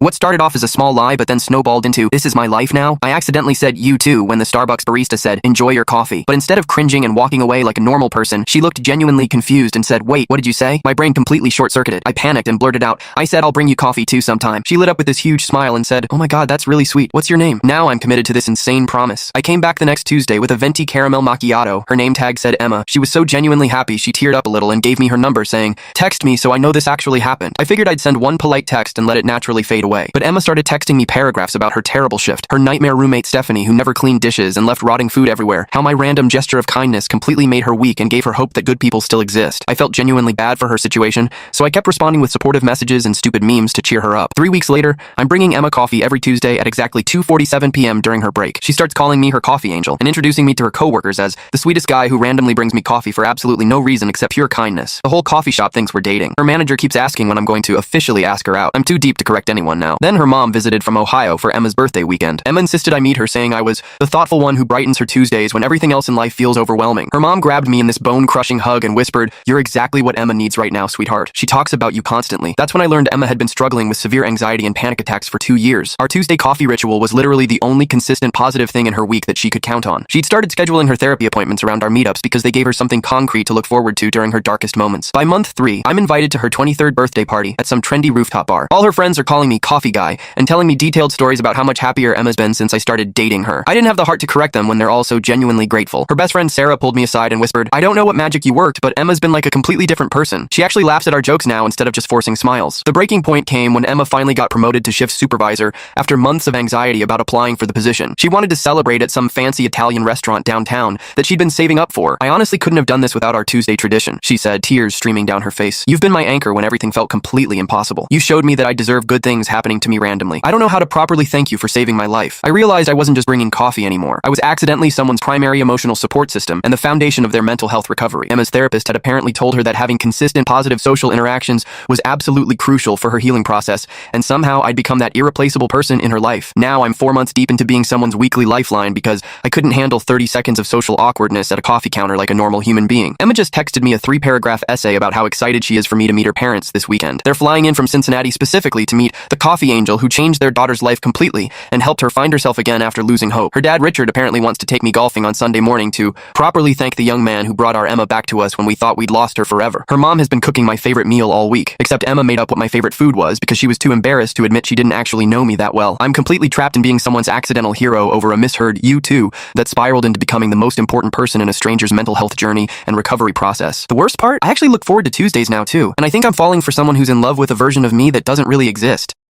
What started off as a small lie but then snowballed into, "This is my life now?" I accidentally said, "You too," when the Starbucks barista said, "Enjoy your coffee." But instead of cringing and walking away like a normal person, she looked genuinely confused and said, "Wait, what did you say?" My brain completely short-circuited. I panicked and blurted out, "I said I'll bring you coffee too sometime." She lit up with this huge smile and said, "Oh my god, that's really sweet. What's your name?" Now I'm committed to this insane promise. I came back the next Tuesday with a venti caramel macchiato. Her name tag said Emma. She was so genuinely happy she teared up a little and gave me her number saying, "Text me so I know this actually happened." I figured I'd send one polite text and let it naturally fade away. But Emma started texting me paragraphs about her terrible shift, her nightmare roommate Stephanie who never cleaned dishes and left rotting food everywhere, how my random gesture of kindness completely made her weak and gave her hope that good people still exist. I felt genuinely bad for her situation, so I kept responding with supportive messages and stupid memes to cheer her up. 3 weeks later, I'm bringing Emma coffee every Tuesday at exactly 2:47 p.m. during her break. She starts calling me her coffee angel and introducing me to her coworkers as the sweetest guy who randomly brings me coffee for absolutely no reason except pure kindness. The whole coffee shop thinks we're dating. Her manager keeps asking when I'm going to officially ask her out. I'm too deep to correct anyone now. Then her mom visited from Ohio for Emma's birthday weekend. Emma insisted I meet her, saying I was the thoughtful one who brightens her Tuesdays when everything else in life feels overwhelming. Her mom grabbed me in this bone-crushing hug and whispered, "You're exactly what Emma needs right now, sweetheart. She talks about you constantly." That's when I learned Emma had been struggling with severe anxiety and panic attacks for 2 years. Our Tuesday coffee ritual was literally the only consistent positive thing in her week that she could count on. She'd started scheduling her therapy appointments around our meetups because they gave her something concrete to look forward to during her darkest moments. By month 3, I'm invited to her 23rd birthday party at some trendy rooftop bar. All her friends are calling me Coffee Guy and telling me detailed stories about how much happier Emma's been since I started dating her. I didn't have the heart to correct them when they're all so genuinely grateful. Her best friend Sarah pulled me aside and whispered, "I don't know what magic you worked, but Emma's been like a completely different person. She actually laughs at our jokes now instead of just forcing smiles." The breaking point came when Emma finally got promoted to shift supervisor after months of anxiety about applying for the position. She wanted to celebrate at some fancy Italian restaurant downtown that she'd been saving up for. "I honestly couldn't have done this without our Tuesday tradition," she said, tears streaming down her face. "You've been my anchor when everything felt completely impossible. You showed me that I deserve good things happening to me randomly. I don't know how to properly thank you for saving my life." I realized I wasn't just bringing coffee anymore. I was accidentally someone's primary emotional support system and the foundation of their mental health recovery. Emma's therapist had apparently told her that having consistent positive social interactions was absolutely crucial for her healing process, and somehow I'd become that irreplaceable person in her life. Now I'm 4 months deep into being someone's weekly lifeline because I couldn't handle 30 seconds of social awkwardness at a coffee counter like a normal human being. Emma just texted me a 3-paragraph essay about how excited she is for me to meet her parents this weekend. They're flying in from Cincinnati specifically to meet the coffee angel who changed their daughter's life completely and helped her find herself again after losing hope. Her dad, Richard, apparently wants to take me golfing on Sunday morning to properly thank the young man who brought our Emma back to us when we thought we'd lost her forever. Her mom has been cooking my favorite meal all week, except Emma made up what my favorite food was because she was too embarrassed to admit she didn't actually know me that well. I'm completely trapped in being someone's accidental hero over a misheard "you too" that spiraled into becoming the most important person in a stranger's mental health journey and recovery process. The worst part? I actually look forward to Tuesdays now too, and I think I'm falling for someone who's in love with a version of me that doesn't really exist.